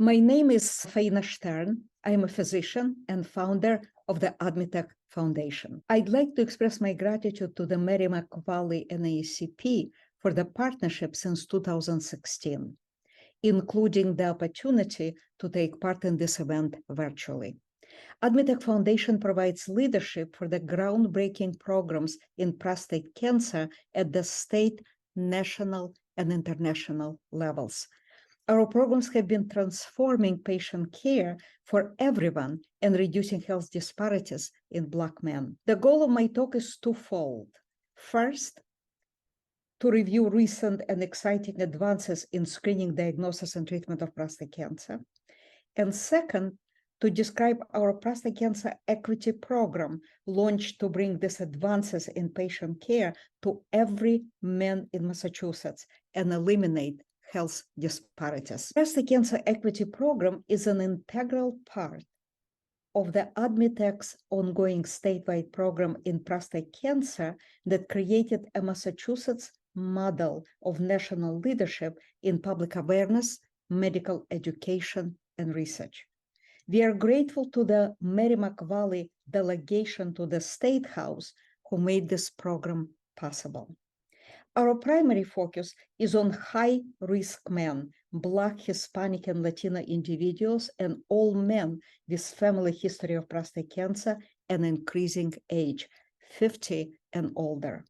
My name is Faina Shtern. I am a physician and founder of the AdMeTech Foundation. I'd like to express my gratitude to the Merrimack Valley NAACP for the partnership since 2016, including the opportunity to take part in this event virtually. AdMeTech Foundation provides leadership for the groundbreaking programs in prostate cancer at the state, national, and international levels. Our programs have been transforming patient care for everyone and reducing health disparities in Black men. The goal of my talk is twofold. First, to review recent and exciting advances in screening, diagnosis, and treatment of prostate cancer. And second, to describe our prostate cancer equity program launched to bring these advances in patient care to every man in Massachusetts and eliminate health disparities. Prostate Cancer Equity Program is an integral part of the AdMeTech's ongoing statewide program in prostate cancer that created a Massachusetts model of national leadership in public awareness, medical education, and research. We are grateful to the Merrimack Valley delegation to the State House who made this program possible. Our primary focus is on high-risk men, Black, Hispanic, and Latino individuals, and all men with family history of prostate cancer and increasing age, 50 and older.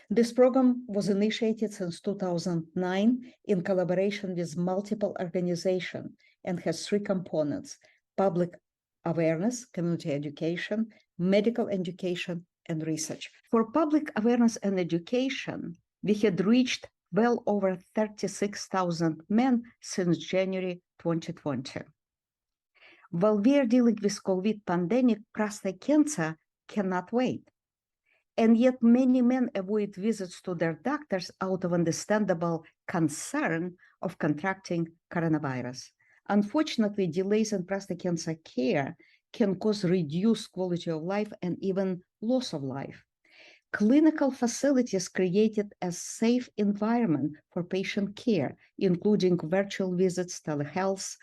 This program was initiated since 2009 in collaboration with multiple organizations and has three components: public awareness, community education, medical education, and research. For public awareness and education, we had reached well over 36,000 men since January 2020. While we are dealing with COVID pandemic, prostate cancer cannot wait. And yet many men avoid visits to their doctors out of understandable concern of contracting coronavirus. Unfortunately, delays in prostate cancer care can cause reduced quality of life and even loss of life. Clinical facilities created a safe environment for patient care, including virtual visits, telehealth,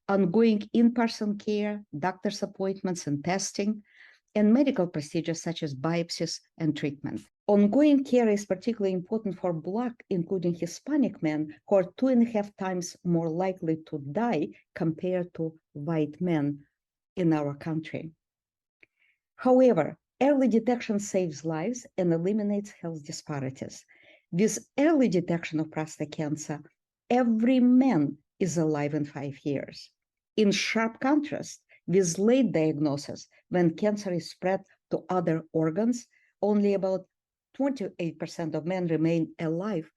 ongoing in-person care, doctor's appointments and testing, and medical procedures such as biopsies and treatment. Ongoing care is particularly important for Black, including Hispanic men, who are 2.5 times more likely to die compared to white men in our country. However, early detection saves lives and eliminates health disparities. With early detection of prostate cancer, every man is alive in 5 years. In sharp contrast, with late diagnosis, when cancer is spread to other organs, only about 28% of men remain alive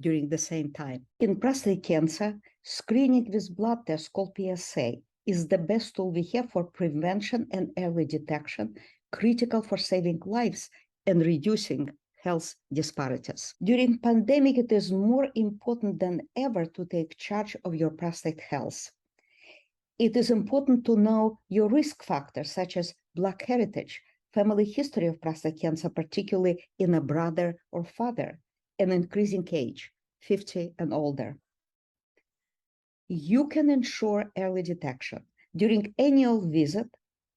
during the same time. In prostate cancer, screening with blood tests called PSA is the best tool we have for prevention and early detection, critical for saving lives and reducing health disparities. During pandemic, it is more important than ever to take charge of your prostate health. It is important to know your risk factors, such as Black heritage, family history of prostate cancer, particularly in a brother or father, and increasing age, 50 and older. You can ensure early detection. During annual visit,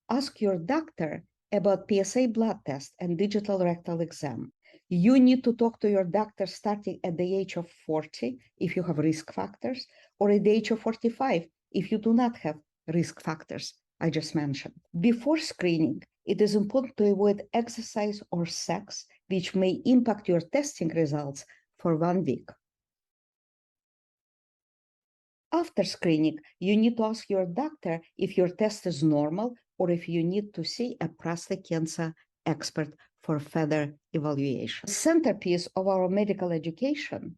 ask your doctor about PSA blood test and digital rectal exam. You need to talk to your doctor starting at the age of 40 if you have risk factors, or at the age of 45 if you do not have risk factors I just mentioned. Before screening, it is important to avoid exercise or sex, which may impact your testing results for 1 week. After screening, you need to ask your doctor if your test is normal or if you need to see a prostate cancer expert for further evaluation. The centerpiece of our medical education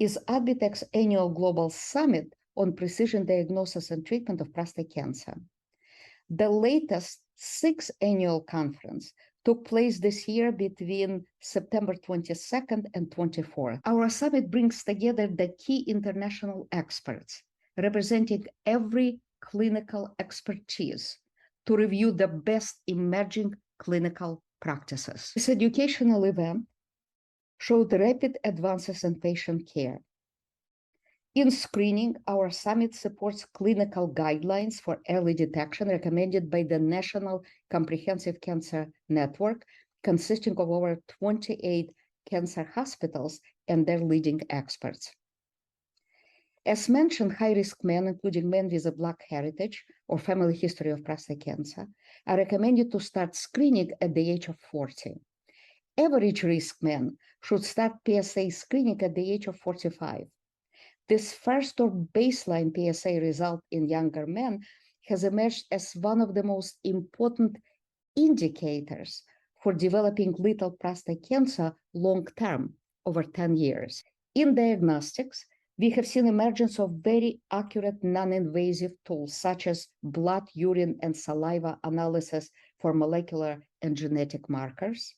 is AdMeTech's annual Global Summit on Precision Diagnosis and Treatment of Prostate Cancer. The latest 6th annual conference took place this year between September 22nd and 24th. Our summit brings together the key international experts representing every clinical expertise to review the best emerging clinical practices. This educational event showed rapid advances in patient care. In screening, our summit supports clinical guidelines for early detection recommended by the National Comprehensive Cancer Network, consisting of over 28 cancer hospitals and their leading experts. As mentioned, high-risk men, including men with a Black heritage or family history of prostate cancer, are recommended to start screening at the age of 40. Average risk men should start PSA screening at the age of 45. This first or baseline PSA result in younger men has emerged as one of the most important indicators for developing lethal prostate cancer long-term, over 10 years. In diagnostics, we have seen emergence of very accurate non-invasive tools such as blood, urine, and saliva analysis for molecular and genetic markers,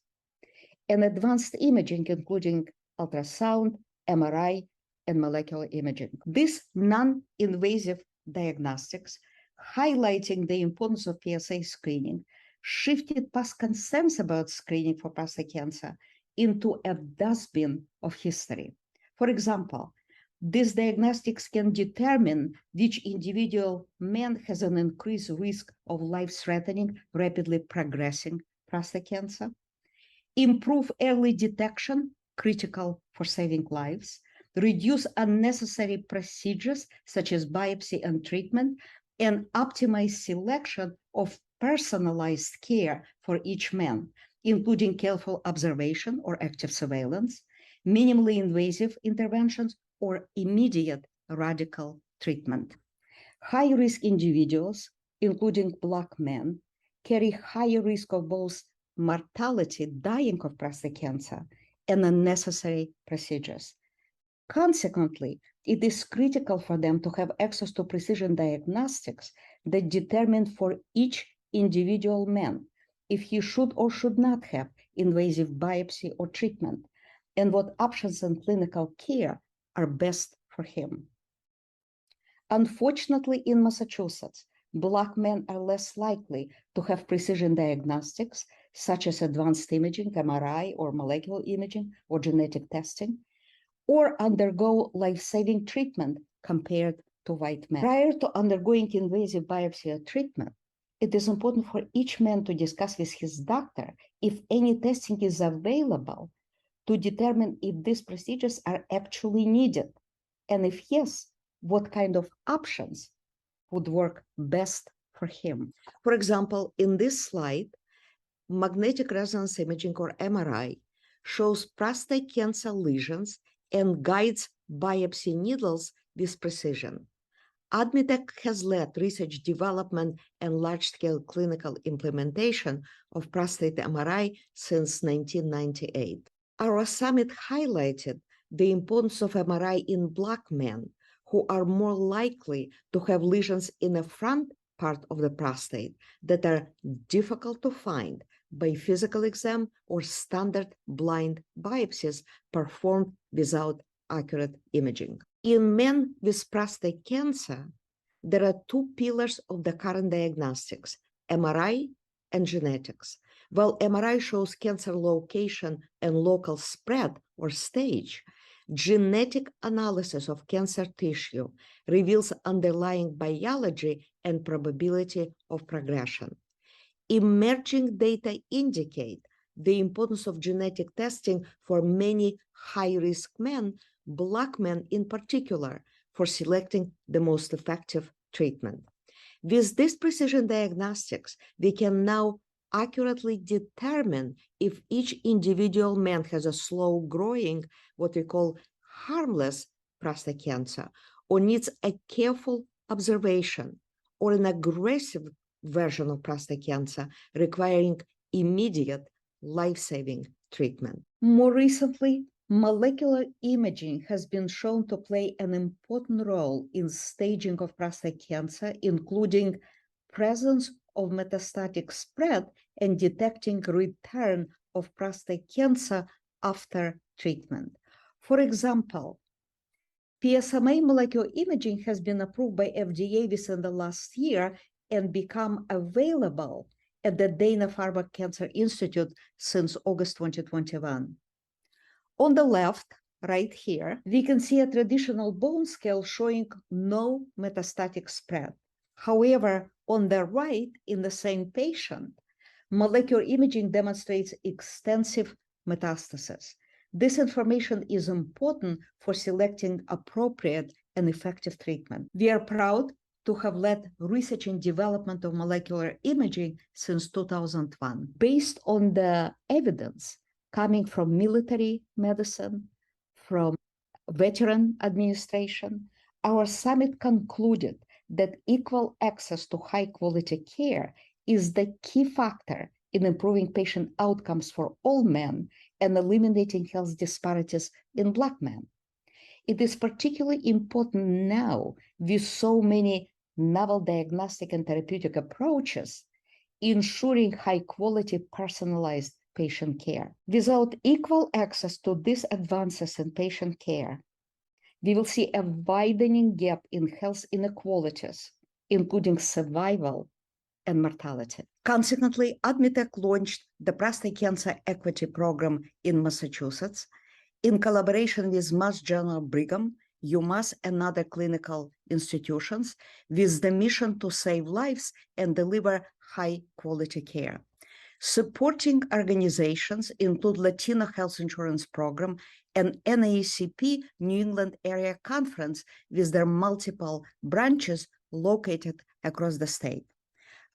and advanced imaging, including ultrasound, MRI, and molecular imaging. This non-invasive diagnostics, highlighting the importance of PSA screening, shifted past concerns about screening for prostate cancer into a dustbin of history. For example, these diagnostics can determine which individual man has an increased risk of life-threatening, rapidly progressing prostate cancer, improve early detection, critical for saving lives, reduce unnecessary procedures such as biopsy and treatment, and optimize selection of personalized care for each man, including careful observation or active surveillance, minimally invasive interventions, or immediate radical treatment. High-risk individuals, including Black men, carry higher risk of both mortality, dying of prostate cancer, and unnecessary procedures. Consequently, it is critical for them to have access to precision diagnostics that determine for each individual man if he should or should not have invasive biopsy or treatment, and what options in clinical care are best for him. Unfortunately, in Massachusetts, Black men are less likely to have precision diagnostics, such as advanced imaging, MRI, or molecular imaging, or genetic testing, or undergo life-saving treatment compared to white men. Prior to undergoing invasive biopsy or treatment, it is important for each man to discuss with his doctor if any testing is available to determine if these procedures are actually needed, and if yes, what kind of options would work best for him. For example, in this slide, magnetic resonance imaging, or MRI, shows prostate cancer lesions and guides biopsy needles with precision. AdMeTech has led research development and large-scale clinical implementation of prostate MRI since 1998. Our summit highlighted the importance of MRI in Black men, who are more likely to have lesions in the front part of the prostate that are difficult to find by physical exam or standard blind biopsies performed without accurate imaging. In men with prostate cancer, there are two pillars of the current diagnostics: MRI and genetics. While MRI shows cancer location and local spread or stage, genetic analysis of cancer tissue reveals underlying biology and probability of progression. Emerging data indicate the importance of genetic testing for many high-risk men, Black men in particular, for selecting the most effective treatment. With this precision diagnostics, we can now accurately determine if each individual man has a slow-growing, what we call harmless prostate cancer, or needs a careful observation, or an aggressive version of prostate cancer requiring immediate life-saving treatment. More recently, molecular imaging has been shown to play an important role in staging of prostate cancer, including presence of metastatic spread and detecting return of prostate cancer after treatment. For example, PSMA molecular imaging has been approved by FDA within the last year and become available at the Dana-Farber Cancer Institute since August 2021. On the left, right here, we can see a traditional bone scale showing no metastatic spread. However, on the right, in the same patient, molecular imaging demonstrates extensive metastasis. This information is important for selecting appropriate and effective treatment. We are proud to have led research and development of molecular imaging since 2001, based on the evidence coming from military medicine, from veteran administration. Our summit concluded that equal access to high-quality care is the key factor in improving patient outcomes for all men and eliminating health disparities in Black men. It is particularly important now with so many novel diagnostic and therapeutic approaches, ensuring high-quality personalized patient care. Without equal access to these advances in patient care, we will see a widening gap in health inequalities, including survival and mortality. Consequently, AdMeTech launched the Prostate Cancer Equity Program in Massachusetts in collaboration with Mass General Brigham, UMass, and other clinical institutions with the mission to save lives and deliver high-quality care. Supporting organizations include Latino Health Insurance Program and NAACP New England Area Conference with their multiple branches located across the state.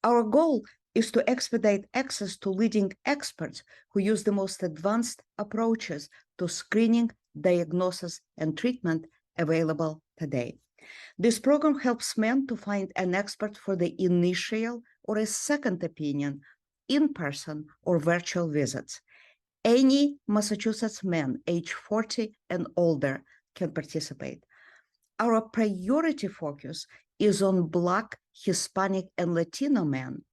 Our goal is to expedite access to leading experts who use the most advanced approaches to screening, diagnosis, and treatment available today. This program helps men to find an expert for the initial or a second opinion, in-person or virtual visits. Any Massachusetts man age 40 and older can participate. Our priority focus is on Black, Hispanic, and Latino men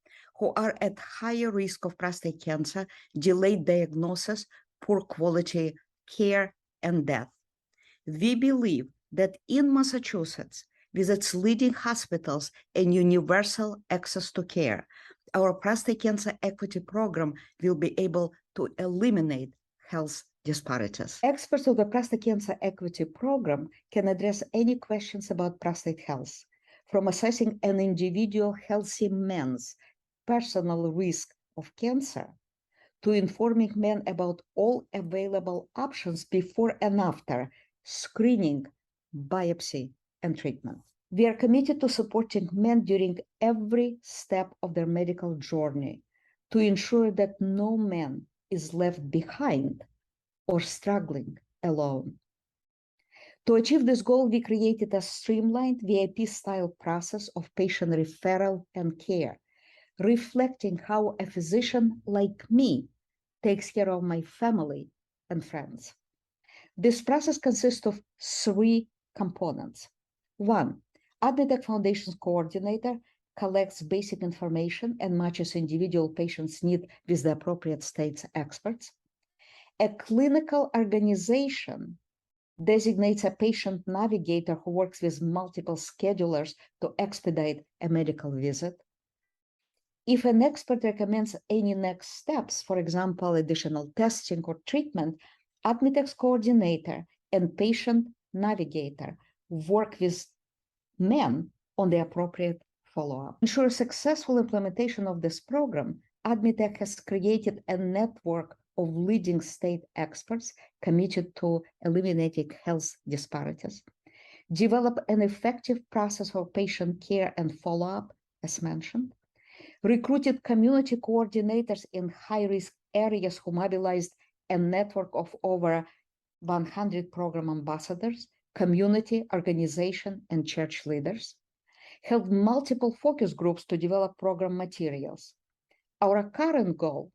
who are at higher risk of prostate cancer, delayed diagnosis, poor quality care, and death. We believe that in Massachusetts, with its leading hospitals and universal access to care, our prostate cancer equity program will be able to eliminate health disparities. Experts of the prostate cancer equity program can address any questions about prostate health, from assessing an individual healthy man's personal risk of cancer to informing men about all available options before and after screening, biopsy, and treatment. We are committed to supporting men during every step of their medical journey to ensure that no man is left behind or struggling alone. To achieve this goal, we created a streamlined VIP-style process of patient referral and care, reflecting how a physician like me takes care of my family and friends. This process consists of 3 components. 1, AdMeTech Foundation's coordinator collects basic information and matches individual patients' need with the appropriate state's experts. A clinical organization designates a patient navigator who works with multiple schedulers to expedite a medical visit. If an expert recommends any next steps, for example, additional testing or treatment, AdMeTech's coordinator and patient navigator work with men on the appropriate follow-up. To ensure successful implementation of this program, AdMeTech has created a network of leading state experts committed to eliminating health disparities, develop an effective process for patient care and follow-up, as mentioned, recruited community coordinators in high-risk areas who mobilized a network of over 100 program ambassadors, community, organization, and church leaders, held multiple focus groups to develop program materials. Our current goal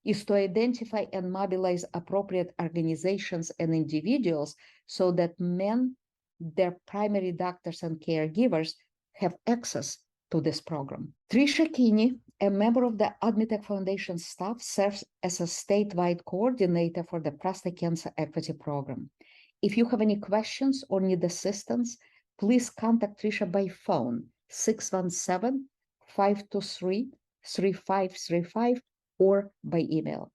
is to identify and mobilize appropriate organizations and individuals so that men, their primary doctors and caregivers, have access to this program. Trisha Kinney, a member of the AdMeTech Foundation staff, serves as a statewide coordinator for the Prostate Cancer Equity Program. If you have any questions or need assistance, please contact Trisha by phone, 617-523-3535, or by email,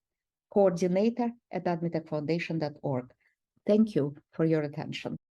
coordinator@admetechfoundation.org. Thank you for your attention.